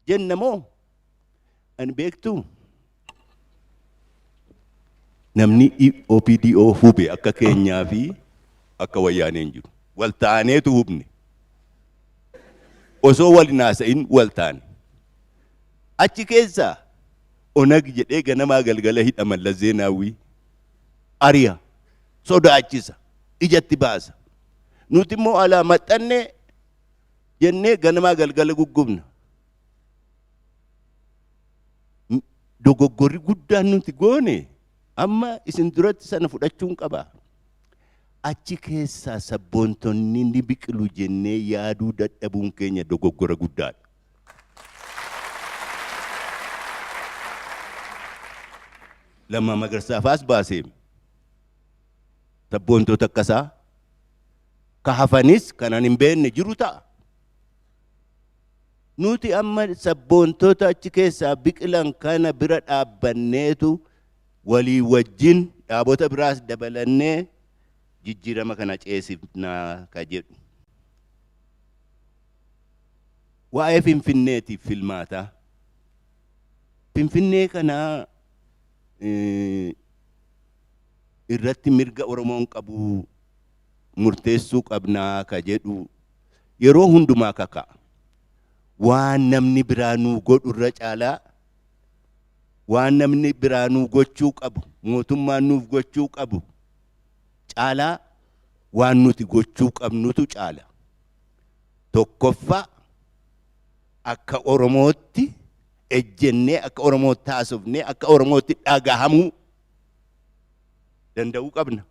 jennamoo an beektu namni OPDO hube akka keenyaa fi akka wayyaaneen jiru wal taaneetu hubne osoo wal naasa'in wal taane achi keessaa onag jedhee ganamaa galgala hidha Mallas Zeenaawii ari'a sodaachisa ijatti baasa nuti immoo alaa maxxannee jennee ganamaa galgala guggubna dogoggorri guddaan nuti goone amma isin duratti sana fudhachuun qaba achi keessaa sabboontonni ni biqilu jennee yaaduu dadhabuun keenya dogoggora guddaadha. Lammaa Magarsaafas baasee sabboontota akkasaa ka hafanis kanan hin beekne jiru ta'a. Nuti amma sabboontota achi keessaa biqilan kana bira dhaabbanneetu walii wajjin dhaabota biraas dabalannee jijjiirama kana ceesifnaa ka jedhu. Waa'ee Finfinneetiif filmaataa. Finfinnee kanaa irratti mirga Oromoon qabu murteessuu qabnaa ka jedhu yeroo hundumaa kaka'a. Waan namni biraanuu godhu irra caalaa waan namni biraanuu gochuu qabu mootummaan nuuf gochuu qabu caalaa waan nuti gochuu qabnutu caala. Tokkoffaa akka Oromootti ejjennee akka Oromootti haasofnee akka Oromootti dhagahamuu danda'uu qabna.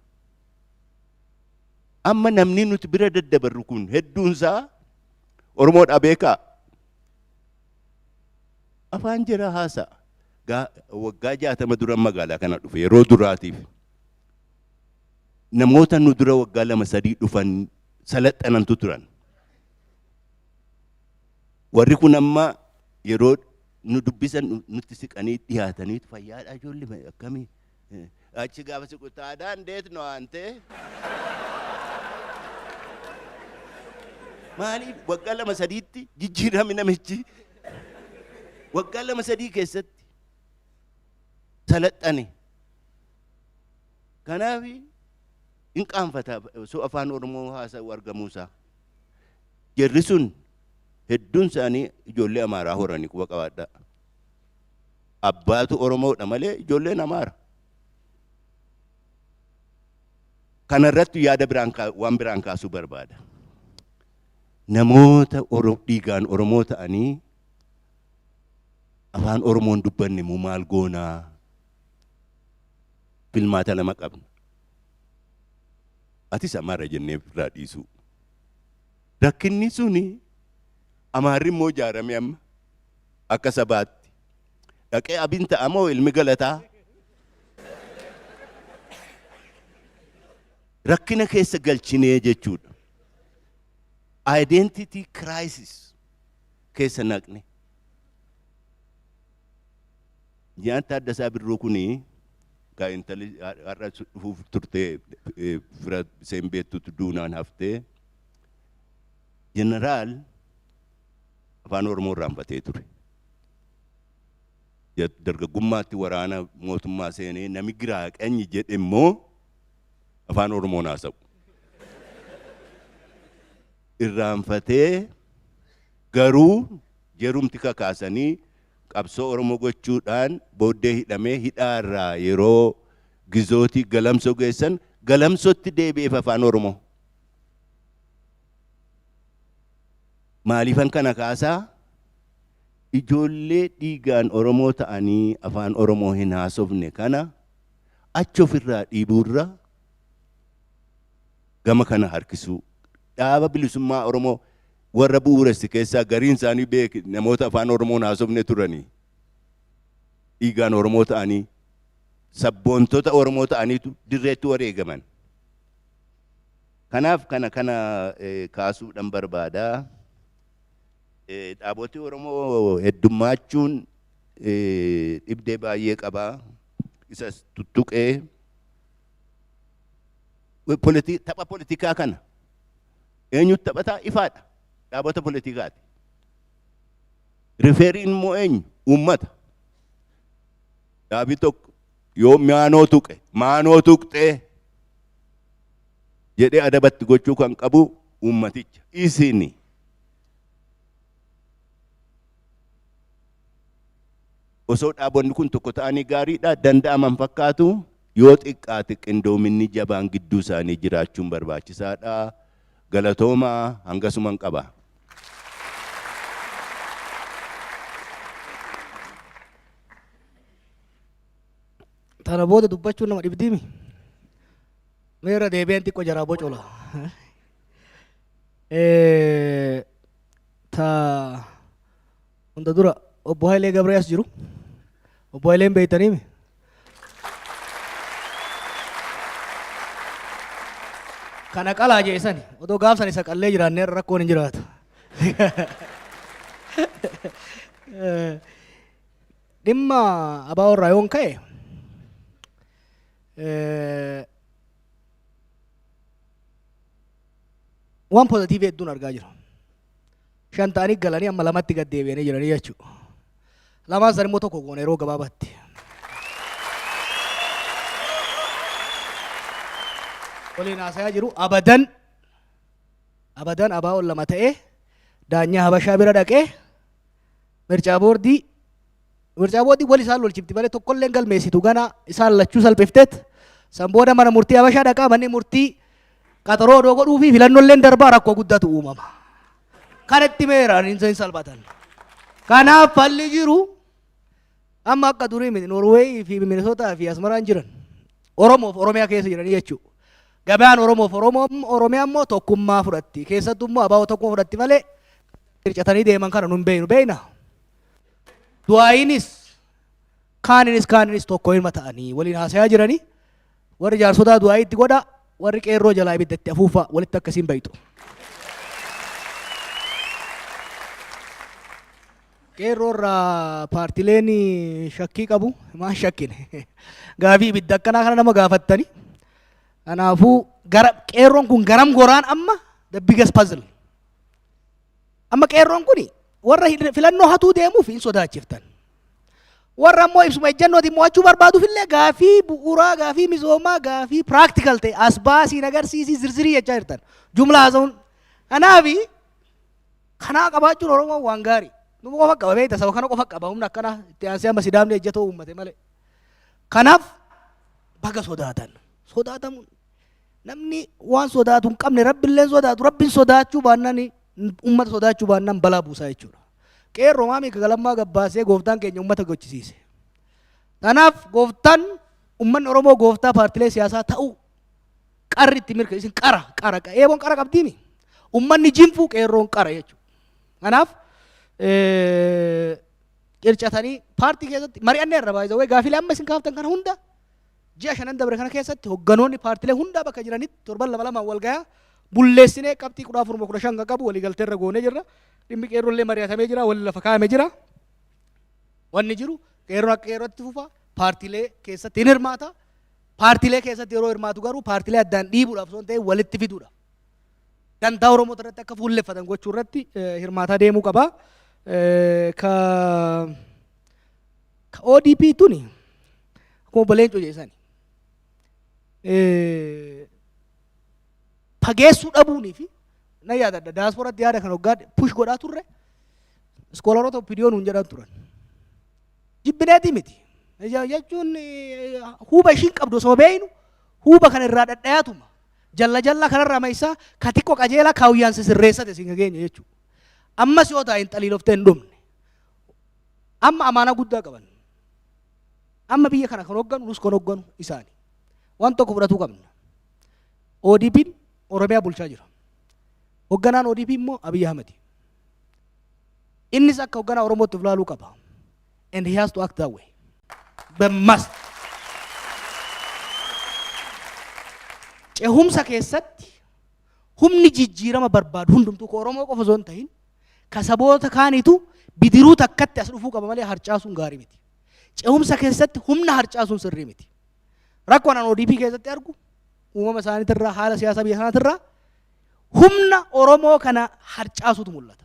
Amma namni nuti bira daddabarru kun hedduunsaa Oromoodhaa beekaa. Afaan jira haasa'a. Waggaa 60 dura magaalaa kana dhufe yeroo duraatiif. Namoota nu dura waggaa 2-3 dhufan salaxanantu turan. Warri kun amma yeroo nu dubbisan nutti siqanii dhiyaataniitu fayyaadhaa ijoollee akkamii achi gaafa siqu taadaan deet no ante maaliif waggaa 2-3tti jijjiirame namichi waggaa 2-3 keessatti salaxane. Kanaaf hin qaanfata osoo afaan Oromoo haasa'u argamuusaa. Jarri sun hedduun isaanii ijoollee Amaaraa horanii quba qabaadhaa. Abbaatu Oromoodha malee ijoolleen Amaara. Kana irratti yaada waan biraan kaasuu barbaada. Namoota dhiigaan Oromoo ta'anii afaan Oromoon dubbanne moo maal goonaa? Filmaata lama qabna. Atis Amaara jennee irraa dhiisuu. Rakkinni suni Amaarri immoo ijaarame amma akka sabaatti. Dhaqee abin ta'a moo ilmi galataa? Rakkina keessa galchinee jechuudha. Identity crisis keessa naqne. Jaan Taaddasaa Birruu kuni ka intali har'a dhufuuf turtee fira seen beektutu duunaan haftee jeneraal afaan Oromoo irraanfatee ture. Dargaggummaatti waraana mootummaa seenee nami giraa qanyi jedhe immoo afaan Oromoon haasa'u. Irraanfatee garuu jerumti kakaasanii qabsoo Oromoo gochuudhaan booddee hidhamee hidhaarraa yeroo gizootii galamsoo geessan galamsootti deebi'eef afaan Oromoo. Maaliifan kana kaasaa? Ijoollee dhiigaan Oromoo ta'anii afaan Oromoo hin haasofne kana achi ofirraa dhiibuurra gama kana harkisuu. Dhaaba bilisummaa Oromoo warra bu'uuressi keessaa gariin isaanii beek namoota afaan Oromoon haasofne turanii. Dhiigaan Oromoo ta'anii sabboontota Oromoo ta'aniitu dirreetti wareegaman. Kanaaf kana kaasuudhaan barbaadaa. Dhaaboti Oromoo heddummachuun dhibdee baay'ee qabaa. Isas tuttuqee tapha politikaa kana eenyutu taphataa ifaadha. Dhaabota politikaati. Rifeeriin immoo eenyu? Uummata. Dhaabii tokko yoo maanoo tuqxee jedhee adabatti gochuu kan qabu uummaticha. Isini osoo dhaabonni kun tokko ta'anii gaariidha danda'aman fakkaatu yoo xiqqaate qindoominni jabaan gidduu isaanii jiraachuun barbaachisaadha. Galatoomaa hangasuman qaba. Tana booda dubbachuun nama dhibdiimi. Meera deebi'een xiqqoo jaraa bocola. Ta hunda dura obbo Hayilee Gabriyas jiru. Obbo Hayileen beeytaniimi. Kana qalaa jeesani odoo gaafsan isa qallee jiraannee rakkoon hin jiraatu. Dhimma abaa'oo irraa yoon ka'e waan poozitiivii hedduun argaa jira. 5 ta'anii galanii amma 2tti gad deebi'anii jiranii jechuudha. 2 san immoo tokko goone yeroo gabaabaatti. Waliin haasayaa jiru abadan abaa'oon 2 ta'ee daanyaa Habashaa bira dhaqee mircaa boordii wal isaan lolchifti malee tokkollee galmeessitu gana isaan lachuu salphifteet san booda mana murtii Habashaa dhaqaa manni murtii qaxaroo odoo godhuu fi filannolleen darbaa rakkoo guddatu uumama. Kanatti meeraan hin salphatan. Kanaaf falli jiru amma akka durii miti Norweey fi Minisootaa fi Asmaraan jiran Oromoof Oromiyaa keessa jiranii jechuudha. Gabaan Oromoof Oromiyaa immoo tokkummaa fudhatti. Keessattuu immoo abaa'oo tokkummaa fudhatti malee hircatanii deeman kana nun beeyna. Du'aayinis kaaninis tokko hirma ta'anii waliin haasayaa jiranii warri jaarsotaa du'aayitti godha warri qeerroo jalaa ibiddatti afuufa walitti akkasiin bayitu. Qeerroo irraa paartileen shakkii qabu maan shakkine gaafii ibidda akkanaa kana nama gaafattanii. Kanaafuu qeerroon kun garam goraan amma the biggest puzzle. Amma qeerroon kun warra filannoo hatuu deemuuf hin sodaachiftan. Warra immoo ibsuma ejjannooti mo'achuu barbaaduuf illee gaafii bu'uuraa, gaafii misoomaa, gaafii practical ta'e as baasiin agarsiisii zirzirii jechaa jirtan. Jumlaa haasa'uun. Kanaafi kanaa qabaachuun Oromoo waan gaarii. Numu qofa qaba beekta saba kana qofa qaba humna akkana itti aansee amma sidaamni ejjatoo uummate malee. Kanaaf baga sodaatamuun namni waan sodaatu hin qabne rabbiillee sodaatu rabbiin sodaachuu baannaan uummata sodaachuu baannaan balaa buusaa jechuudha. Qeerroo maamii galammaa gabbaasee gooftaan keenya uummata gochisiise. Kanaaf gooftaan uummanni Oromoo gooftaa paartilee siyaasaa ta'uu qarri itti mirkaneessin qara eeboon qara qabdiimi. Uummanni jinfuu qeerroon qara jechuudha. Kanaaf qircatanii paartii keessatti mari'annee irra baay'ee gaafilee amma isin kaaftan kana hunda ji'a 5 dabre kana keessatti hogganoonni paartilee hundaa bakka jiranitti 7 wal gahaa bulleessinee qabxii 14 qabu waliigaltee irra goonee jirra. Dhimmi qeerrollee mari'atamee jira waliin lafa kaa'amee jira. Wanni jiru qeerroon akka qeerrootti fufa paartilee keessatti hin hirmaata. Paartilee keessatti yeroo hirmaatu garuu paartilee addaan dhiibuudhaaf osoo hin ta'in walitti fiduudha. Dantaa Oromoo irratti akka fuulleffatan gochuu irratti hirmaataa deemuu qaba. Ka ODP tuni akkuma baleencoo jeesani. Fageessuu dhabuunii fi na yaadadha daasporatti yaada kan hoggaa push godhaa turre iskoolaroota opiniyoon hin jedhan turan. Jibbineetii miti. Jechuun huuba ishiin qabdu osoo beeynu huuba kan irraa dhadhayaatuma. Jalla kanarraa meeshaa ka xiqqoo qajeelaa kaawuyyaan sirreessate sin geenya jechuudha. Ammas yoo taa'in xaliiloftee hin dhumne. Amma amaanaa guddaa qaban. Amma biyya kana kan hogganu nus kan hogganu isaani. Waan tokko fudhatuu qabna. ODP'n Oromiyaa bulchaa jira. Hogganaan ODP immoo Abiy Ahmed. Innis akka hogganaa Oromootti ilaaluu qaba. And he has to act that way. But must. Cehumsa keessatti humni jijjiirama barbaadu hundumtuu ka Oromoo qofa osoo hin ta'in ka saboota kaaniitu bidiruu takkatti as dhufuu qaba malee harcaasuun gaarii miti. Cehumsa keessatti humna harcaasuun sirrii miti. Rakkoon an ODP keessatti argu uumama isaaniitirraa haala siyaasa biyya sanaatirraa humna Oromoo kana harcaasutu mul'ata.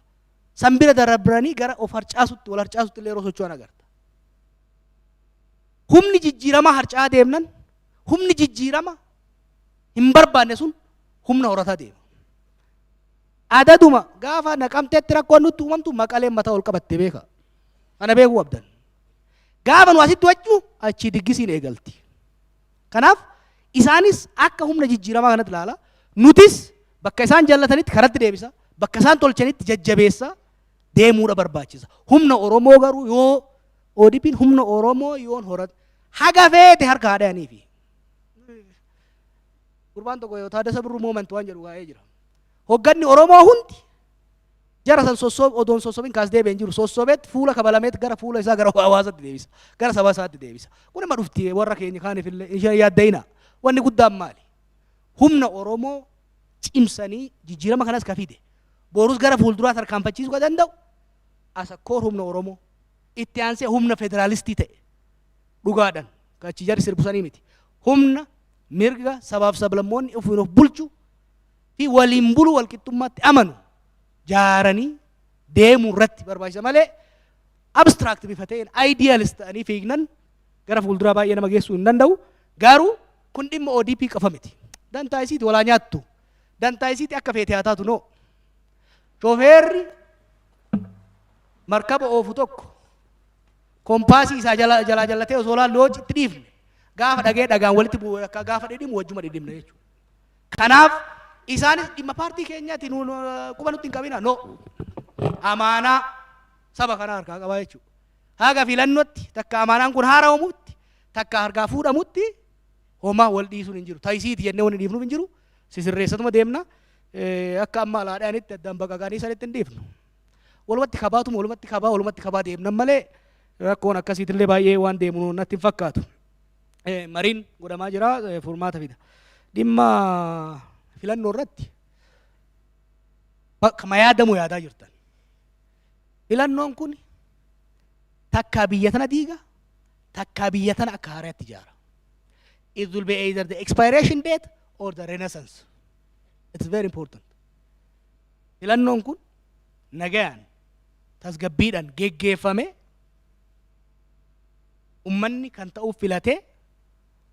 Sambira darabranii gara of harcaasutti wal harcaasutti illee yeroo socho'an agarta. Humni jijjiirama harcaa deemnan humni jijjiirama hin barbaanne sun humna horataa deema. Adaduma gaafa naqamteetti rakkoon nutti uumamtu maqaleen mataa ol qabattee beeka. Kana beekuu qabdan. Gaafa nu asitti wachuu achii diggisiin eegalti. Kanaaf isaanis akka humna jijjiiramaa kanatti ilaala. Nutis bakka isaan jaallatanitti karatti deebisa. Bakka isaan tolchanitti jajjabeessa deemuudha barbaachisa. Humna Oromoo garuu yoo ODP'n humna Oromoo yoon horat haga feete harka haadhaniifi. Gurbaan tokko yoo Taaddasa Birruu moment waan jedhu gaa'ee jira. Hogganni Oromoo hundi jara san odoon sossobin kaas deebi'een jiru sossobeetti fuula kabalameetti gara fuula isaa gara hawaasaatti deebisa. Gara saba isaatti deebisa. Kun ima dhufti warra keenya kaaniif illee ishee yaaddayina. Wanni guddaan maali? Humna Oromoo cimsanii jijjiirama kanas ka fide. Boorus gara fuulduraa tarkaanfachiisuu ka danda'u asa koor humna Oromoo itti aansee humna federaalistii ta'e dhugaadhaan kachi jarri sirbusanii miti. Humna mirga sabaaf sablammoonni ofiin of bulchu fi waliin bulu walqixxummaatti amanu jaaranii deemuu irratti barbaachisa malee abstract bifa ta'een idealist ta'anii fiignan gara fuulduraa baay'ee nama geessuu hin danda'u. Garuu kun dhimma ODP qofa miti. Dantaa isiiti walaa nyaattu. Dantaa isiiti akka feete haa taatu noo. Shofeerri markaba oofu tokko kompaasii isaa jalaa jallatee osoo laallu hojii itti dhiifne gaafa dhagee dhagaan walitti bu'u akka gaafa dhidhimu wajjuma dhidhimna jechuudha. Kanaaf isaanis dhimma paartii keenyaatti quba nutti hin qabina no amaanaa saba kana harkaa qabaa jechuudha. Haga filannootti takka amaanaan kun haara'amutti takka harkaa fuudhamutti homaa wal dhiisuun hin jiru. Taayisiiti jennee wanni dhiifnuuf hin jiru. Sisirreessatuma deemna. Akka amma alaadhaanitti addaan baqaqanii sanitti hin dhiifnu. Walumatti kabaatuma walumatti kabaa deemnan malee rakkoon akkasiitillee baay'ee waan deemu natti hin fakkaatu. Mariin godhamaa jira furmaata fida. Dhimma filannoo irratti bakka yaadamu yaadaa jirtan. Filannoon kun takkaa biyya tana diiga takkaa biyya tana akka haaraatti ijaara. It will be either the expiration date or the renaissance. It's very important. Filannoon kun nagayaan tasgabbiidhaan geggeeffame ummanni kan ta'uuf filatee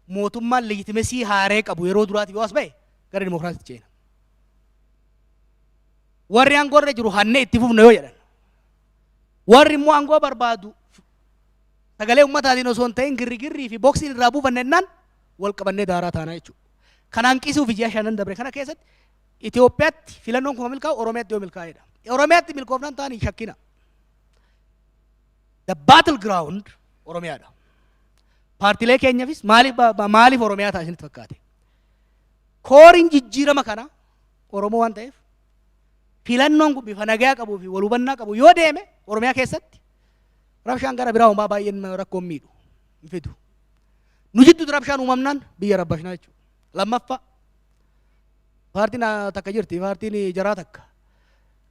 mootummaan legitimesii haaree qabu yeroo duraati yoo as ba'e gara dimokiraasiitti ceena. Warri aangoo irra jiru hannee itti fufna yoo jedhan warri immoo aangoo barbaadu sagalee ummataatiin osoo hin ta'in girrigirrii fi boksiin irraa buufanne jennaan wal qabannee daaraa taanaa jechuudha. Kana hanqisuuf ijaa shanan dabre kana keessatti Itoophiyaatti filannoon kun milkaa'u Oromiyaatti yoo milkaa'edha. Oromiyaatti milkoofnan ta'anii shakkina. The battle ground Oromiyaadha. Paartilee keenyaafis maaliif Oromiyaa ta'a isinitti fakkaate? Kooriin jijjiirama kana Oromoo waan ta'eef filannoon kun bifa nagaa qabuu fi wal hubannaa qabu yoo deeme Oromiyaa keessatti rabshaan gara biraa homaa baay'een rakkoon miidhu hin fidu. Nu jidduutti rabshaan uumamnaan biyya rabbashnaa jechuudha. Lammaffaa paartiin takka jirti paartiin jaraa takka.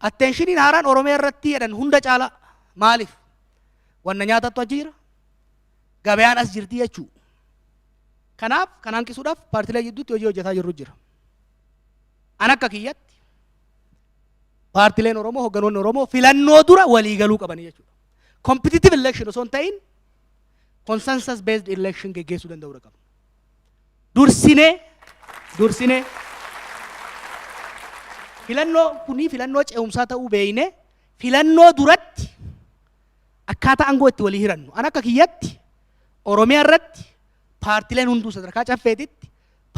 Attenshiniin haaraan Oromiyaa irratti jedhan hunda caala maaliif? Wanna nyaatattu achi jira. Gabaan as jirti jechuudha. Kanaaf kan hanqisuudhaaf paartilee jidduutti hojii hojjetaa jirru jira. An akka kiyyatti paartileen Oromoo hogganoonni Oromoo filannoo dura walii galuu qabanii jechuudha. Competitive election osoo hin ta'in consensus based election geggeessuu danda'uu qabna. Dursinee filannoo kunii filannoo ce'umsaa ta'uu beeyne filannoo duratti akkaataa aangoo itti walii hirannu. An akka kiyyatti Oromiyaa irratti paartileen hunduu sadarkaa caffeetitti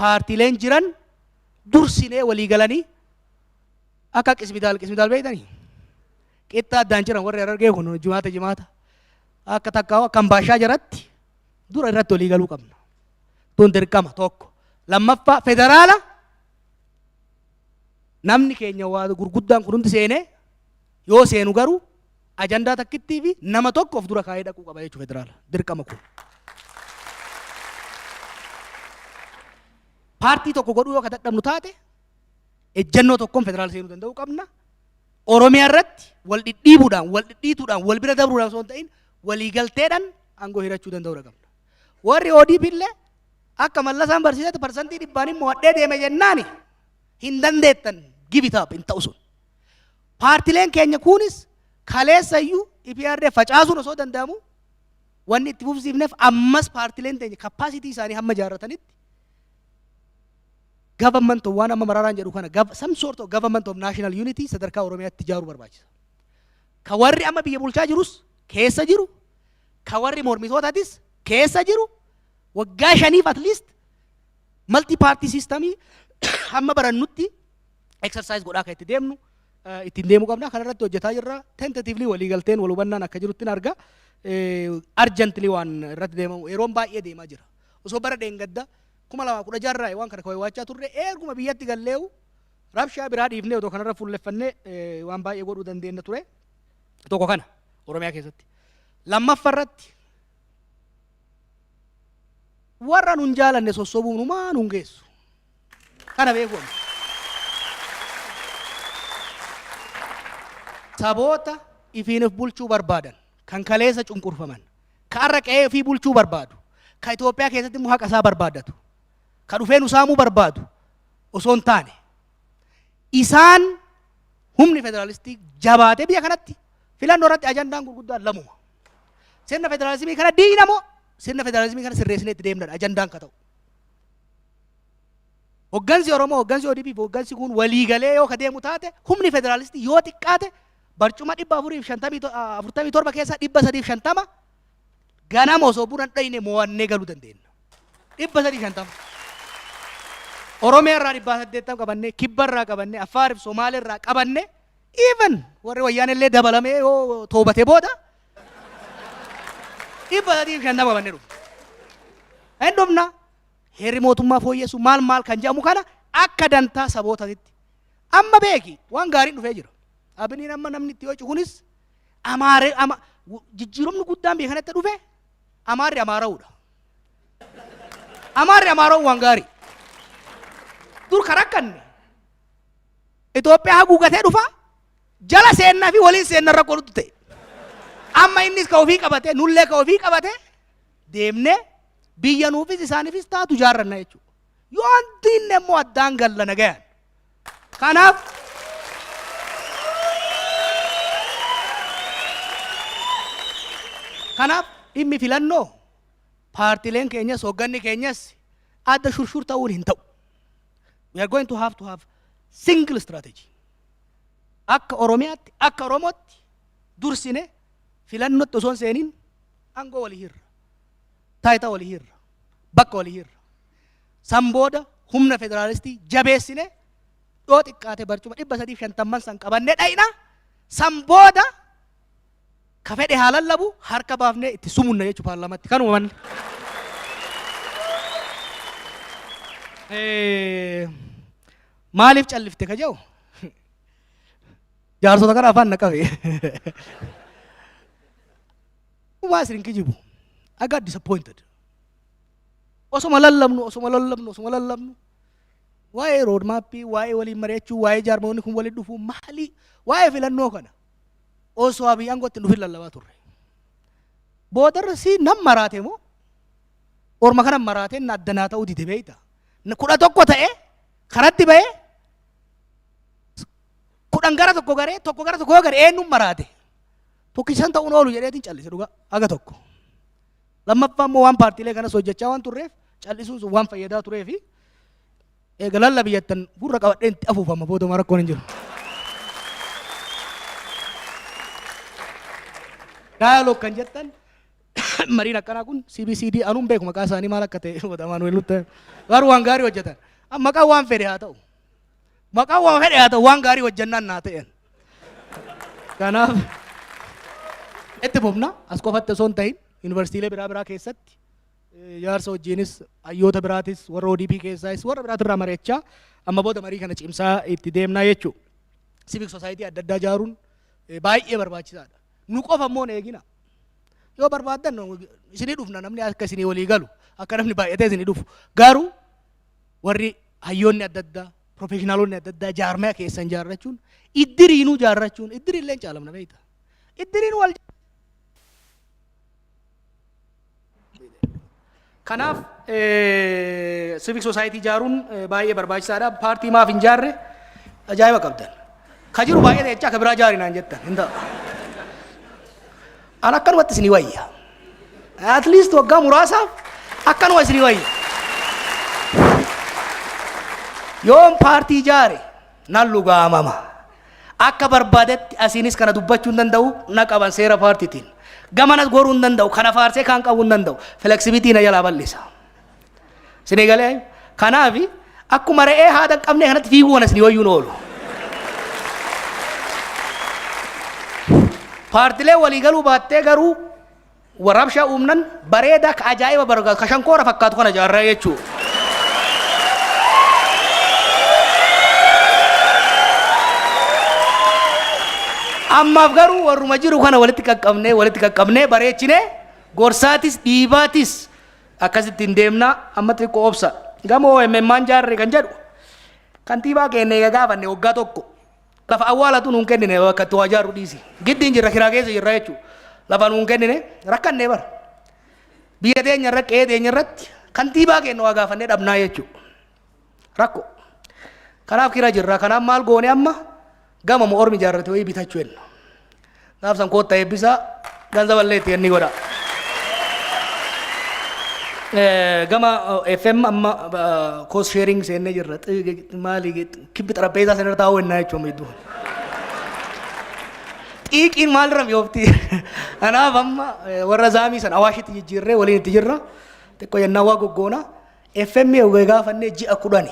paartileen jiran dursinee walii galanii akka qismitaal beeytanii qixxaa addaan jiran warri argee kun jimaata akka takkaa akka ambaashaa jiratti dura irratti walii galuu qabna. Tun dirqama tokko. Lammaffaa federaala namni keenya waa gurguddaan kun hundi seenee yoo seenu garuu ajandaa takkittii fi nama tokko of dura kaa'ee dhaquu qaba jechuudha federaala dirqama kun. Paartii tokko godhuu yoo dadhabnu taate ejjennoo tokkoon federaala seenuu danda'uu qabna. Oromiyaa irratti wal dhidhiituudhaan wal bira dabruudhaan osoo hin ta'in waliigalteedhaan aangoo hirachuu danda'uu qabna. Warri ODP illee akka mallasaan barsiisatti parsantii dhibbaan immoo wadhee deeme jennaani hin dandeettan give it up hin ta'u sun. Paartileen keenya kunis kaleessayyuu EPRDF facaasuun osoo danda'amu wanni itti fufsiifneef ammas paartileen teenya kappaasitii isaanii hamma jaarratanitti government waan amma maraaraan jedhu kana some sort of government of national unity sadarkaa Oromiyaatti ijaaruu barbaachisa. Ka warri amma biyya bulchaa jirus keessa jiru, ka warri mormitootatis keessa jiru, waggaa 5 at least multi party systemii hamma barannutti exercise godhaa kan itti deemnu ittiin deemuu qabna. Kana irratti hojjetaa jirra. Tentatively walii galteen wal hubannaan akka jirutti arga. Urgently waan irratti deemamu yeroon baay'ee deemaa jira. Osoo bara dheengadda 2016 waan kana kawai waachaa turre erguma biyyatti galleewu rabshaa biraa dhiifnee otoo kanarra fuulleffannee waan baay'ee godhuu dandeenya ture. Tokko kana Oromiyaa keessatti. Lammaffaa irratti warra nun jaalanne sossobuun humaa nun geessu. Kana beekuun. Saboota ifiinif bulchuu barbaadan, kan kaleessa cunqurfaman, ka har'a qe'ee ofii bulchuu barbaadu, ka Itoophiyaa keessatti immoo haqa isaa barbaadatu, ka dhufeen usaamuu barbaadu osoo hin taane isaan humni federaalistii jabaatee biyya kanatti filannoo irratti ajandaan gurguddaan lamuma. Sirna federaalizimii kana diinamoo sirna federaalizimii kana sirreessinee itti deemnadha ajandaan ka ta'u. Hoggansi Oromoo, hoggansi ODP fi hoggansi kun waliigalee yoo ka deemu taate humni federaalistii yoo xiqqaate barcuma 447 keessaa 350 ganama osoo bunan dhayne mo'annee galuu dandeenya. 350. Oromiyaa irraa 880 qabannee, Kibba irraa qabannee, Affaar fi Somaalee irraa qabannee, even warri wayyaan illee dabalamee yoo toobatee booda 350 qabannee dhufu. Hin dhumna heerri mootummaa fooyyessu maal kan jedhamu kana akka dantaa sabootaatti. Amma beeki waan gaariin dhufee jira. Abiniin amma namni itti yoo cukunis jijjiirumni guddaan biyya kanatti dhufe Amaarri Amaaraa'uudha. Amaarri Amaaraa'u waan gaarii. Dur karakkanne Itoophiyaa haguugatee dhufa jala seennaa fi waliin seenna irra godhutu ta'e. Amma innis ka ofii qabate nullee ka ofii qabate deemnee biyya nuufis isaaniifis taatu jaarranna jechuudha. Yoo wanti inni immoo addaan galla nagayaan. Kanaaf dhimmi filannoo paartileen keenyas hogganni keenyas adda shurshur ta'uun hin ta'u. We are going to have single strategy. Akka Oromiyaatti, akka Oromootti dursine filannootti osoo hin seeniin aangoo walii hirra. Taayitaa walii hirra. Bakka walii hirra. San booda humna federaalistii jabeessine dhoo xiqqaate barcuma 350 san qabannee dhayna. San booda ka fedhe haa lallabu harka baafnee itti sumunna jechuu paarlaamaatti kanuma manni. Maaliif callifte ka jedhu jaarsota kana afaan na qabe. Waa isin kijibu. I got disappointed. Osuma lallabnu waa'ee road mappii, waa'ee waliin mari'achuu, waa'ee jaarmoonni kun waliin dhufuu maali? Waa'ee filannoo kana osoo Abiy aangootti dhufin lallabaa turre. Boodarra si nam maraate moo orma kana maraatee na addanaa ta'uu dide beeyta. 11 ta'ee karatti ba'ee 10 gara tokko garee tokko gara tokko garee eenyuun maraate. Tokkisan ta'uun oolu jedheetiin callise dhugaa aga tokko. Lammaffaa immoo waan paartiilee kanas hojjechaa waan turreef callisuun sun waan fayyadaa tureefi eega lalla biyyattan gurra qabadheen itti afuufama booduma rakkoon hin jiru. Dialogue kan jettan mariin akkanaa kun CBCD anuun beeku maqaa isaanii maal akka ta'e wadamaan wal nutti garuu waan gaarii hojjetan. Maqaan waan fedhe haa ta'u. Maqaan waan fedhe haa ta'u waan gaarii hojjennaan naa ta'en. Kanaaf itti fufna as qofatti osoo hin ta'in yuunivarsiitiilee biraa keessatti jaarsa wajjinis hayyoota biraatis warra ODP keessaayis warra biraatirraa mari'achaa amma booda marii kana cimsaa itti deemnaa jechuudha. Civic society adda addaa ijaaruun baay'ee barbaachisaadha. Nu qofa immoo eegina. Yoo barbaaddan isinii dhufna namni akka isinii walii galu akka namni baay'atee isinii dhufu. Garuu warri hayyoonni adda addaa professionaalonni adda addaa jaarmaya keessan ijaarrachuun iddiriinuu ijaarrachuun iddiriillee caalamna beekta. Iddiriin wal kanaaf civic society ijaaruun baay'ee barbaachisaadha. Paartii maaf hin ijaarre ajaa'iba qabdan. Ka jiru baay'ee ta'echaa ka biraa ijaarinaan jettan hin ta'a. Ana akkanumatti isinii wayya. At least waggaa muraasaaf akkanuma isinii wayya. Yoon paartii ijaare nan lugaamama. Akka barbaadetti asiinis kana dubbachuu hin danda'u na qaban seera paartiitiin. Gamanas goruu hin danda'u kana faarsee kan qabuu hin danda'u. Flexibility na jalaa bal'isa. Isinii galee kanaafi akkuma re'ee haada hin qabne kanatti fiiguu kana isinii wayyuun oolu. Paartilee waliigaluu baattee garuu warraabshaa uumnan bareedaa ka ajaa'iba barbaadu ka shankoora fakkaatu kana ijaarraa jechuudha. Ammaaf garuu warruma jiru kana walitti qaqqabnee bareechinee gorsaatis dhiibaatis akkasitti hin deemnaa amma xiqqoo obsa. Gama OMN jaarre kan jedhu kantiibaa keenya gaafanne waggaa tokko. Lafa awwaalatu nuun kennine bakka itti waa jaarru dhiisi. Giddiin jirra kiraa keessa jirra jechuudha. Lafa nuun kennine rakkannee bara. Biyya teenya irra qe'ee teenya irratti kantiibaa keenya waa gaafannee dhabnaa jechuudha. Rakko. Kanaaf kira jirra. Kanaaf maal goone amma gama moo ormi jaarrate wayii bitachuu jenna. Gaafsan kootta eebbisaa ganzaballee itti kenni godha. Gama FM amma cost sharing seenne jirra. Maali kibbi xarapheezaa sana irra taa'uu ennaa jechuudha miidhuu. Xiiqiin maalirra mi'oofti. Kanaaf amma warra zaamii sana awaashitti jijjiirree waliin itti jirra. Xiqqoo yennaa waa goggoona. FM gaafannee ji'a 10.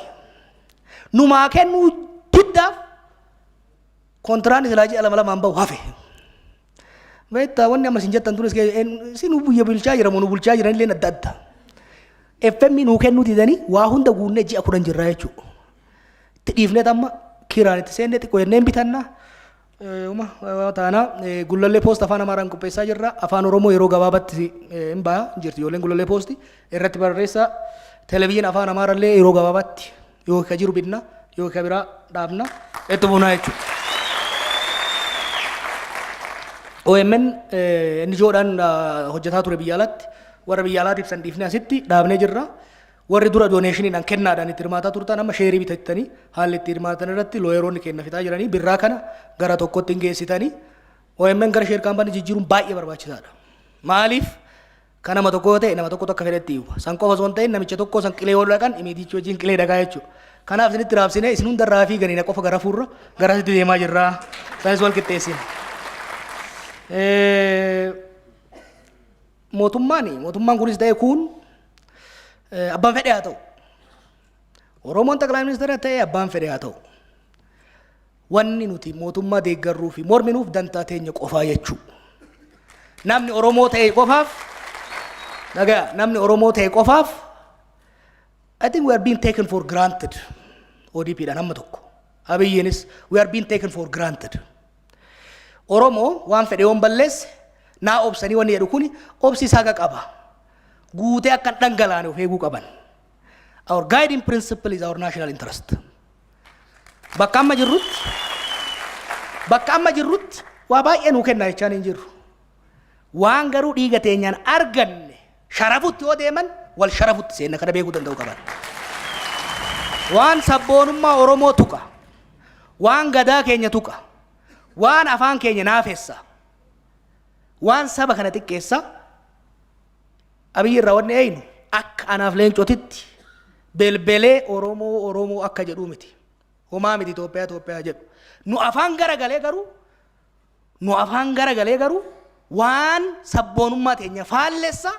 Numaa kennuu diddaaf kontiraan silaa ji'a 2 bahu hafe. Beektaa wanni amma isin jettan tunis isin biyya bulchaa jira nu bulchaa jiran illee adda adda. FM nuu kennuu didanii waa hunda guunnee ji'a 10 jirra jechuudha. Itti dhiifnee amma kiraan itti seennee xiqqoo yenneen bitannaa. Taana gullallee poost afaan Amaaraan qopheessaa jirra. Afaan Oromoo yeroo gabaabaatti hin baha jirti ijoolleen gullallee poosti irratti barreessa. Televiziyoon afaan Amaaraallee yeroo gabaabaatti yoo ka jiru binna yoo ka biraa dhaabna itti bunaa jechuudha. OMN inni joodhaan hojjetaa ture biyya alatti warra biyya alaatiif san dhiifnee asitti dhaabnee jirra. Warri dura doneeshiniidhaan kennaadhaan itti hirmaataa turtan amma sheerii bitattanii haalli itti hirmaatan irratti looyeroonni kenna fitaa jiranii birraa kana gara tokkotti hin geessitanii OMN gara sheer kaampaanii jijjiiruun baay'ee barbaachisaadha. Maaliif kan nama tokko ta'e nama tokko akka fedhetti hiiba. San qofa osoo hin ta'in namicha tokko san qilee wal dhaqan imiitichi wajjin qilee dhagaa jechuudha. Kanaaf isinitti raabsinee isin hundarraa fi ganiina qofa gara fuurra gara asitti deemaa jirra. Sanis wal qixxeessina. Mootummaan kunis ta'e kun abbaan fedhe haa ta'u. Oromoon xaqilaa ministeera ta'e abbaan fedhe haa ta'u. Wanni nuti mootummaa deeggarruu fi morminuuf dantaa teenya qofaa jechuudha. Namni Oromoo ta'e qofaaf namni Oromoo ta'e qofaaf I think we are being taken for granted. ODP dhaan amma tokko. Abiyyiinis we are being taken for granted. Oromoo waan fedhe yoon balleesse naa obsanii wanni jedhu kuni obsi isaa qaba. Guutee akka dhangalaane of eeguu qaban. Our guiding principle is our national interest. Bakka amma jirrutti waa baay'ee nuu kennaa jechaan hin jirru. Waan garuu dhiiga teenyaan arganne sharafutti yoo deeman wal sharafutti seenna kana beekuu danda'u qaban. Waan sabboonummaa Oromoo tuqa. Waan gadaa keenya tuqa. Waan afaan keenya naafessa. Waan saba kana xiqqeessa. Abiyyi irraa wanni eeynu akka anaaf leencotitti belbelee Oromoo akka jedhuu miti. Homaa miti Itoophiyaa jedhu. Nu afaan garagalee garuu waan sabboonummaa teenya faallessa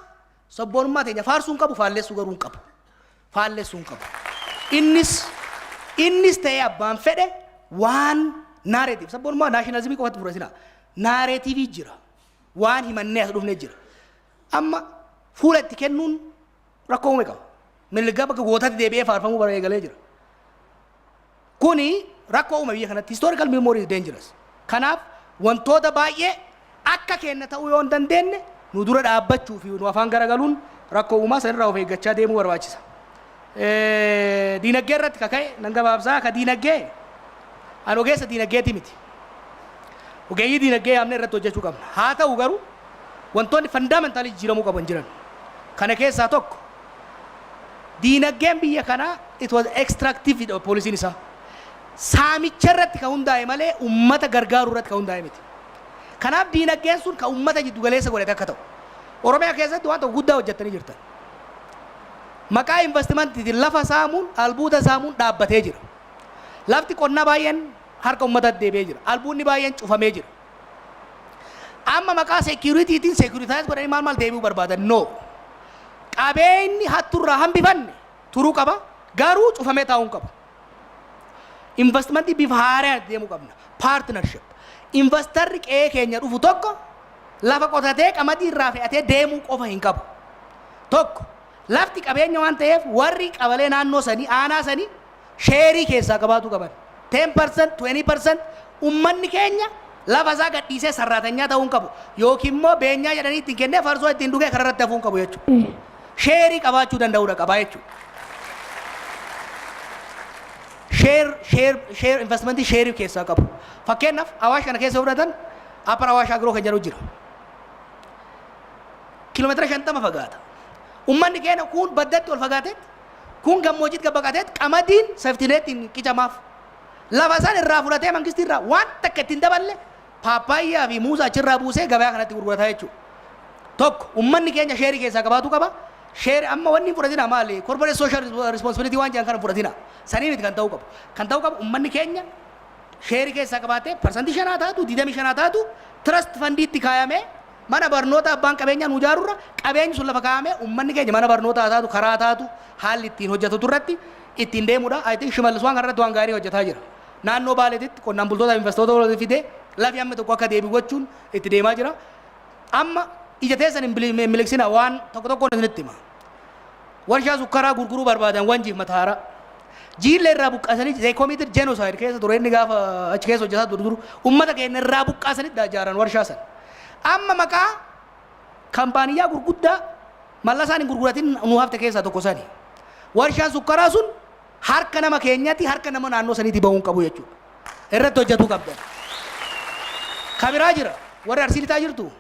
sabboonummaa teenya faarsuun qabu faallessuu garuu hin qabu. Faallessuu hin qabu. Innis ta'ee abbaan fedhe waan naareetiif sabboonummaa naashinaalizimii qofatti fudhatina. Naareetiivii jira. Waan himannee as dhufnee jira. Amma fuula itti kennuun rakkoo uume qaba. Milgaa bakka gootatti deebi'ee faarfamuu bara eegalee jira. Kuni rakkoo uume biyya kanatti historical memory is dangerous. Kanaaf wantoota baay'ee akka kenna ta'uu yoo hin dandeenye nu dura dhaabbachuu fi nu afaan garagaluun rakkoo uumaa sanirraa of eeggachaa deemuu barbaachisa. Diinagdee irratti kaka'e nan gabaabsaa ka diinagdee an ogeessa diinagdeeti miti. Ogeeyyii diinagdee yaamne irratti hojjechuu qabna. Haa ta'u garuu wantoonni fundamentaalii jijjiiramuu qaban jiran. Kana keessaa tokko diinagdeen biyya kanaa it was extractive poolisiin isaa. Saamicha irratti ka hundaa'e malee ummata gargaaruu irratti ka hundaa'e miti. Kanaaf diinagdeen sun kan uummata jiddu galeessa godhate akka ta'u. Oromiyaa keessatti waan tokko guddaa hojjettanii jirtan. Maqaa investimantiitiin lafa saamuun albuuda saamuun dhaabbatee jira. Lafti qonnaa baay'een harka uummataatti deebi'ee jira. Albuudni baay'een cufamee jira. Amma maqaa seekuriitiitiin seekuritaayis godhanii maal deebi'uu barbaadan? No. Qabeenyi hatturraa hambifanne turuu qaba. Garuu cufamee taa'uu qaba. Investimentii bifa haaraan deemuu qabna. Partnership. Investarri qe'ee keenya dhufu tokko lafa qotatee qamadii irraa fe'atee deemuu qofa hin qabu. Tokko lafti qabeenya waan ta'eef warri qabalee naannoo sanii aanaa sanii sheerii keessaa qabaatu qaban. 10%, 20% ummanni keenya lafa isaa gadhiisee sarraatanyaa ta'uu hin qabu. Yookiin immoo beenyaa jedhanii ittiin kennee farsoo ittiin dhugee kararratti hafuu hin qabu jechuudha. Sheerii qabaachuu danda'uudha qabaa jechuudha. Share investmentii sheerii keessaa qabu. Fakkeenyaaf Awaash kana keessa fudhatan Appar Awaash Agroo kan jedhu jira. Kiiloomeetira 50 fagaata. Ummanni keenya kun baddatti ol fagaateet kun gammoojjiitti gabbaqateet qamadiin saftineettiin qicamaaf. Lafa isaan irraa fudhatee mangistii irraa waan takka ittiin daballe paappaayyaa fi muuza achirraa buusee gabaa kanatti gurgurataa jechuudha. Tokko ummanni keenya sheerii keessaa qabaatu qaba. Sheerii amma wanni fudhatina maali? Corporate social responsibility waan jedhan kana fudhatina. Sanii miti kan ta'uu qabu. Kan ta'uu qabu ummanni keenya sheerii keessaa qabaatee parsantii 5 taatu 25 taatu trust fundiitti kaayamee mana barnoota abbaan qabeenyaa nu ijaarurra qabeenyi sun lafa kaayamee ummanni keenya mana barnoota taatu karaa taatu haalli ittiin hojjetu turratti ittiin deemuudha. I think Shimallis waan kanarratti waan gaarii hojjetaa jira. Naannoo Baaleetitti qonnaan bultoota investitoota walitti fidee lafi amma tokko akka deebi'u gochuun itti deemaa jira. Amma ija teessan hin miliksina waan tokko tokkoon isinitti hima. Warshaa sukkaraa gurguruu barbaadan wanjiif mataara. Jiillee irraa buqqaasanii they committed genocide keessa ture inni gaafa achi keessa hojjetaa duru uummata keenya irraa buqqaasanii ijaaran warshaa san. Amma maqaa kaampaaniyaa gurguddaa mallasaan hin gurguratin nu hafte keessaa tokko sani. Warshaan sukkaraa sun harka nama keenyatti harka nama naannoo saniitti ba'uun qabu jechuudha. Irratti hojjetuu qabdan. Kabiraa jira warri Arsii Lixaa jirtu.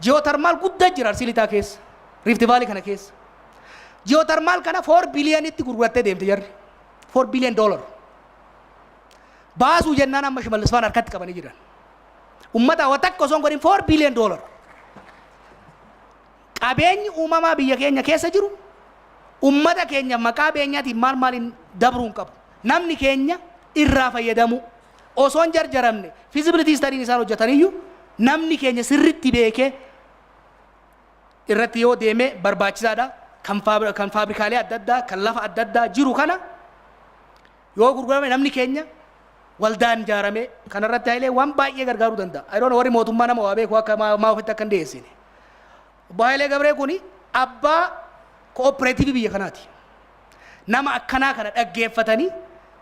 Geothermal guddaa jira Arsii Lixaa keessa. Rift Valley kana keessa. Geothermal kana 4 billionitti gurgurattee deemte jarri. 4 billion dollar. Baasuu jennaan amma Shimallis Faan harkatti qabanii jiran. Ummata watakka osoo hin godhin 4 billion dollar. Qabeenyi uumamaa biyya keenya keessa jiru ummata keenya maqaa beenyaatiin maaliin dabruu hin qabu. Namni keenya irraa fayyadamu osoo hin jarjaramne feasibility study isaan hojjetaniyyuu namni keenya sirriitti beekee irratti yoo deeme barbaachisaadha. Kan fabrikaalee adda addaa kan lafa adda addaa jiru kana yoo gurgurame namni keenya waldaan ijaarame kanarratti hailee waan baay'ee gargaaruu danda'a. I don't know warri mootummaa nama waa beeku akka maa ofitti akka hin dhiyeessine. Obbo Hailee Gabree kuni abbaa kooperaatiivii biyya kanaati. Nama akkanaa kana dhaggeeffatanii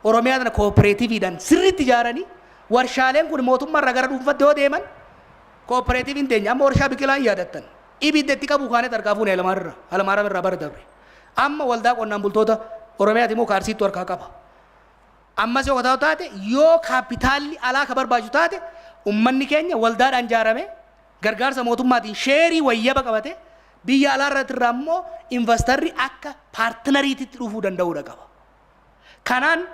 Oromiyaa kana kooperaatiiviidhaan sirriitti ijaaranii warshaaleen kun mootummaa irraa gara dhuunfaatti yoo deeman kooperaatiiviin teenya amma warshaa biqilaa hin yaadattan. Ibidda itti qabu kaanee tarkaa fuune Alamaaraa irraa bara dabre. Amma waldaa qonnaan bultoota Oromiyaati immoo Kaarsiitti harkaa qaba. Ammas yoo taate yoo kaapitaalli alaa ka barbaachisu taate ummanni keenya waldaadhaan ijaarame gargaarsa mootummaatiin sheerii wayyaba qabate biyya alaa irratti irraa immoo investarri akka paartinariitti dhufuu danda'uudha qaba. Kanaan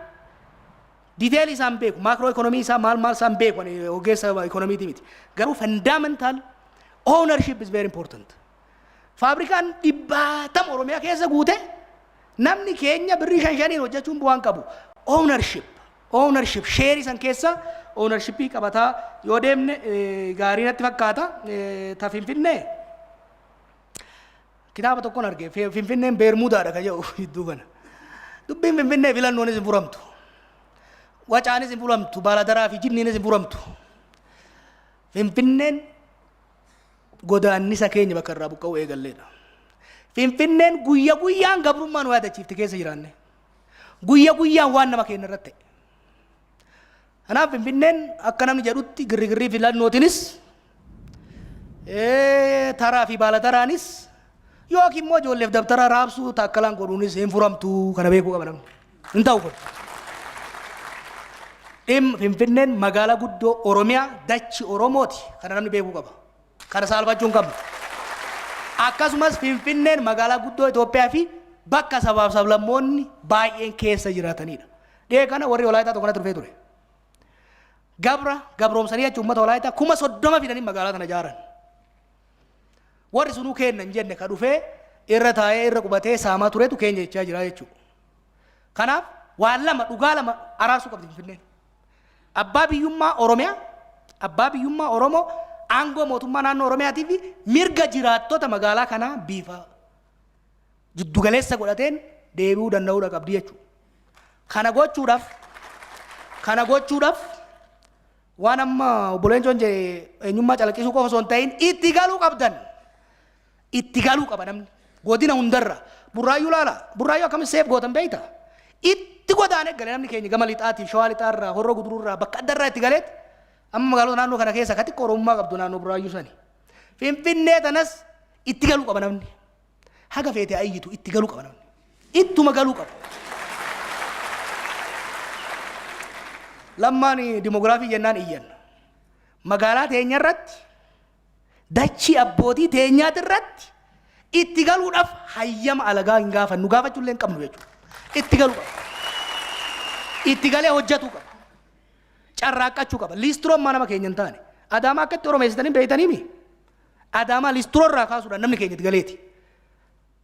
detail isaan beeku maakiroo ikoonomii isaa maal isaan beeku ogeessa ikoonomiiti miti. Garuu fundamental ownership is very important. Fabrikaan dhibbaatam Oromiyaa keessa guute namni keenya birrii 5 hojjechuun bu'aan qabu. Ownership share san keessa ownership qabataa yoo deemne gaarii natti fakkaata. Ta Finfinnee kitaaba tokkoon arge Finfinneen Beermudaadha kan jedhu iddoo kana. Dubbiin Finfinnee filannoonis hin furamtu. Wacaanis hin furamtu. Baaladaraa fi Jinniinis hin furamtu. Finfinneen godaannisa keenya bakka irraa buqqa'uu eegalleedha. Finfinneen guyya guyyaan gabrummaa nu yaadachiifte keessa jiraanne. Guyya guyyaan waan nama keenya irratti ta'e. Kanaaf Finfinneen akka namni jedhutti girrigirrii filannootinis taraa fi baaladaraanis yookiin immoo ijoolleef dabtara raabsuu taakkalaan godhuunis hin furamtu kana beekuu qaba namni. Hin ta'u kun. Finfinneen magaalaa guddoo Oromiyaa dachi Oromooti kana namni beekuu qaba. Kana saalfachuun qabna. Akkasumas Finfinneen magaalaa guddoo Itoophiyaa fi bakka sabaaf sablammoonni baay'een keessa jiraatanidha. Dhee kana warri Walaayitaa tokko kanatti dhufee ture. gabroomsanii jechuun uummata Walaayittaa kuma 30 fidanii magaalaa tana ijaaran. Warri sunuu kennan jenne ka dhufee irra taa'ee irra qubatee saamaa turetu keenya jechaa jira jechuudha. Kanaaf waan lama dhugaa lama araarsuu qabdi Finfinneen. Abbaa biyyummaa Oromiyaa, abbaa biyyummaa Oromoo, aangoo mootummaa naannoo Oromiyaatii fi mirga jiraattota magaalaa kanaa bifa jiddugaleessa godhateen deebi'uu danda'uudha qabdi jechuudha. Kana gochuudhaaf waan amma obbo Leencoon jedhe eenyummaa calaqqisuu qofa osoo hin ta'in itti galuu qabdan. Itti galuu qaba namni. Godina hundarra burraayyuu laala. Burraayyuu akkamitti seef gootan beeyta. Itti godaanee galee namni keenya gama lixaatii, shawaa lixaarraa, horroo guduruurraa bakka addarraa itti galeet amma magaalota naannoo kana keessa xiqqoo Oromummaa qabdu naannoo burraayyuu sani. Finfinnee tanas itti galuu qaba namni. Haga feete ayyitu itti galuu qaba namni. Ittuma galuu qaba. Lammaan dimoogiraafii jennaan iyyan. Magaalaa teenya irratti dachii abbootii teenyaati irratti itti galuudhaaf hayyama alagaa hin gaafannu gaafachuullee hin qabnu jechuudha. Itti galuu qaba. Itti galee hojjetuu qaba. Carraaqqachuu qaba. Liistiroon maa nama keenya hin taane. Adaamaa akkatti oromeessitanii beeytaniimi. Adaamaa liistiroo irraa kaasuudhaan namni keenya itti galeeti.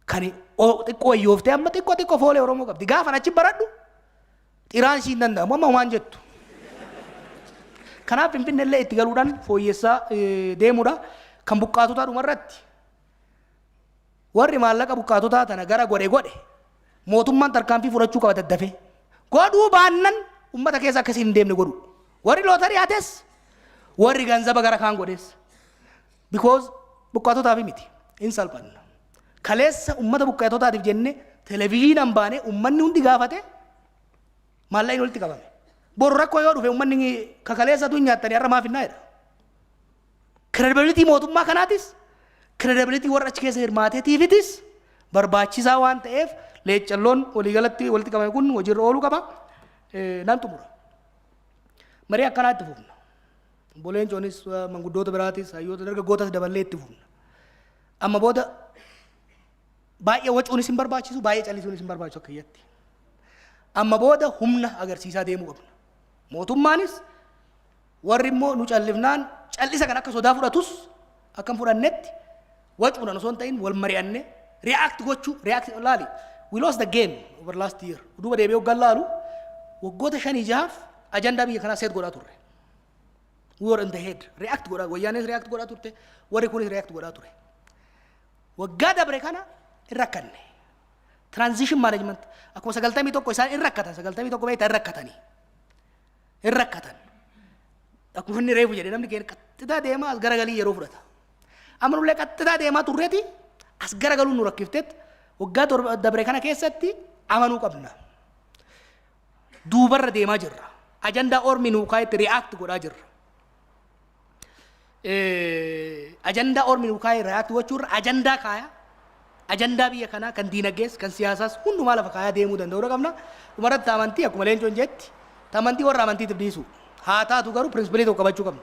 Kan xiqqoo iyyooftee amma xiqqoo foolee Oromoo qabdi. Gaafan achi baradhu xiraan ishii hin danda'amu amma waan jettu. Kanaaf Finfinnellee itti galuudhaan fooyyessaa deemuudha. Kan buqqaatotaa dhumarratti warri maallaqa buqqaatotaa tana gara godhe mootummaan tarkaanfii fudhachuu qaba daddafee. Godhuu baannan uummata keessa akkasii hin deemne godhu. Warri lootarii haates warri ganzaba gara kaan godhees. Because buqqaatotaaf miti hin salphanna. Kaleessa uummata buqqaatotaatiif jenne televezyiinaan baanee uummanni hundi gaafate maallaqni walitti qabame. Boru rakkoo yoo dhufe uummanni kakaleessatu hin nyaattanii har'a maaf hin naayedha. Credibility mootummaa kanaatis credibility warra achi keessa hirmaateetiifis barbaachisaa waan ta'eef leeccalloon waliigalatti walitti qabame kun hojiirra ooluu qaba. Nan xumura. Marii akkanaa itti fufna. Obbo Leencoonis manguddoota biraatis hayyoota dargaggootas daballee itti fufna. Amma booda baay'ee wacuunis hin barbaachisu baay'ee callisuunis hin barbaachisu akka iyyatti. Amma booda humna agarsiisaa deemuu qabna. Mootummaanis warri immoo nu callifnaan callisa kan akka sodaa fudhatus akkam fudhannetti wacuudhaan osoo hin ta'in wal mari'anne react gochuu react laali. We lost the game over last year. Duuba deebi'ee hoggaan laalu waggoota 5-6 ajandaa biyya kanaa seet godhaa turre. We were in the head. React godhaa wayyaanis react godhaa turte warri kunis react godhaa ture. Waggaa dabre kana hin rakkanne. Transition management akkuma 91 isaan hin rakkatan 91 beektaa hin rakkatanii. Hin rakkatan. Akkuma inni reefu jedhe namni keenya qaxxitaa deemaa as garagalii yeroo fudhata. Amma nullee qaxxitaa deemaa turreeti as garagaluun nu rakkiftetti waggaa dabre kana keessatti amanuu qabna. Duubarra deemaa jirra. Ajandaa ormi nuu kaayetti react godhaa jirra. Ajandaa ormi nuu kaayee react gochuurra ajandaa kaaya. Ajandaa biyya kanaa kan diinagdees kan siyaasaas hundumaa lafa kaayaa deemuu danda'uu qabna. Dhumarratti amantii akkuma Leencoon jetti amantii warra amantiitiif dhiisu. Haa taatu garuu pirinsipilii tokko qabachuu qabna.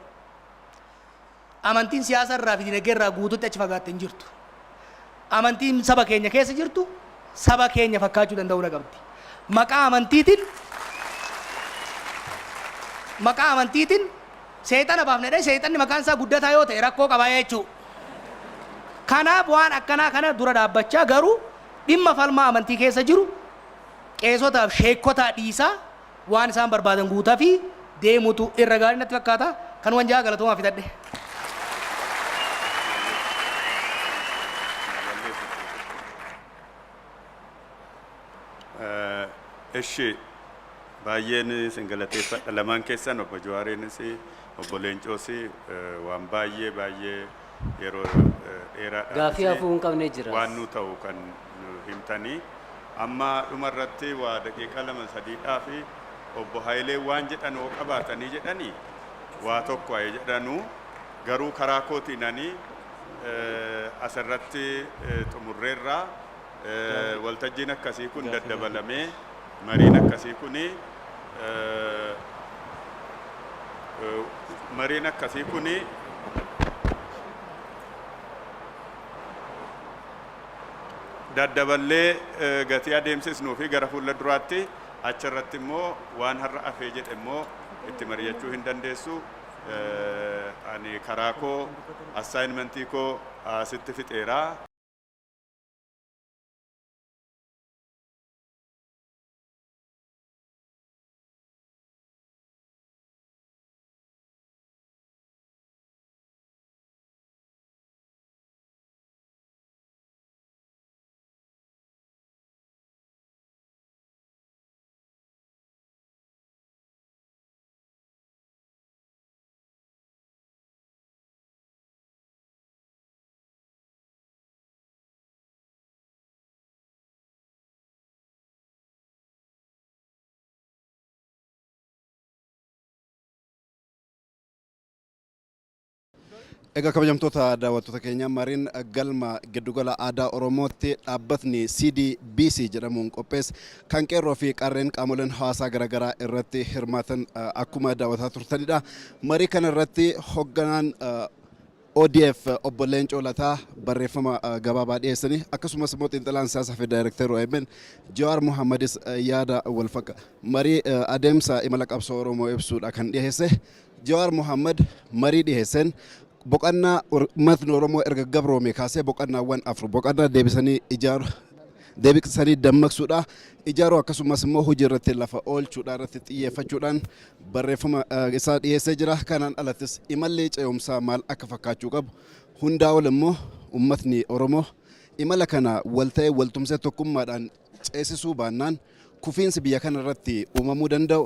Amantiin siyaasa irraa fi diinagdee irraa guutuutti achi fagaattee hin jirtu. Amantiin saba keenya keessa jirtu saba keenya fakkaachuu danda'uu qabdi. Maqaa amantiitiin seexana baafnedha seexanni maqaan isaa guddataa yoo ta'e rakkoo qabaa jechuudha. Kanaaf waan akkanaa kana dura dhaabbachaa garuu dhimma falmaa amantii keessa jiru qeesotaaf sheekotaa dhiisaa waan isaan barbaadan guutaa fi deemutu irra gaarii natti fakkaata. Kan wanjaa galatoomaa fidadhe. Eshi baay'een singalateeffadha lamaan keessan obbo Jawaariinis obbo Leencoos waan baay'ee yeroo dheeraadhaaf gaafii hafuu hin qabne jira waan nu ta'u kan himtanii amma dhumarratti waa daqiiqaa 2-3 fi obbo Hayilee waan jedhan oo qabaatanii jedhanii waa tokko ayee jedhanuu garuu karaa kootiinanii asirratti xumurreerraa waltajjiin akkasii kun daddabalamee mariin akkasii kuni daddaballee gatii adeemsisnuu fi gara fuula duraatti achirratti immoo waan har'a afee jedhe immoo itti mari'achuu hin dandeessu. Ani karaa koo assignmentii koo asitti fixeeraa. Egaa kabajamtoota daawwattoota keenya mariin galma giddugala aadaa Oromootti dhaabbatni CDBC jedhamuun qopheesse kan qeerroo fi qarreen qaamoleen hawaasaa garaagaraa irratti hirmaatan akkuma daawwataa turtanidha. Marii kana irratti hoogganaan ODF obbo Leencoo Lataa barreeffama gabaabaa dhiyeessanii akkasumas immoo xiinxalaan siyaasaa fi daayirekteerri OMN Jawar Muhammadis yaada wal fakkaatu marii adeemsa imala qabsoo Oromoo ibsuudha kan dhiyeesse. Jawar Muhammad marii dhiyeesseen boqonnaa uummatni Oromoo erga gabroome kaasee boqonnaawwan afur boqonnaa deebisanii dammaqsuudha ijaaruu akkasumas immoo hojii irratti lafa oolchuudha irratti xiyyeeffachuudhaan barreeffama isaa dhiyeessee jira. Kanaan alattis imalli ce'umsaa maal akka fakkaachuu qabu hundaa ol immoo uummatni Oromoo imala kana walta'ee waltumsee tokkummaadhaan ceesisuu baannaan kufiinsi biyya kana irratti uumamuu danda'u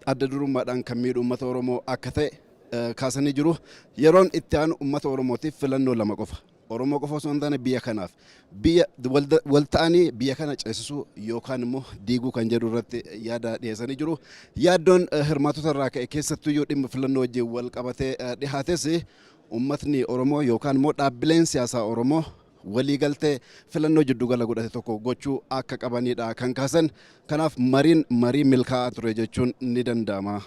adda durummaadhaan kan miidhu uummata Oromoo akka ta'e kaasanii jiru. Yeroon itti aanu uummata Oromootiif filannoo lama qofa. Oromoo qofa osoo hin taane biyya kanaaf biyya wal ta'anii biyya kana ceesisuu yookaan immoo diiguu kan jedhu irratti yaada dhiyeessanii jiru. Yaaddoon hirmaatota irraa ka'e keessattuu yoo dhimma filannoo wajjin wal qabatee dhihaates uummatni Oromoo yookaan immoo dhaabbileen siyaasaa Oromoo waliigaltee filannoo jiddugala godhate tokko gochuu akka qabanidha kan kaasan. Kanaaf marii milkaa'aa ture jechuun ni danda'ama.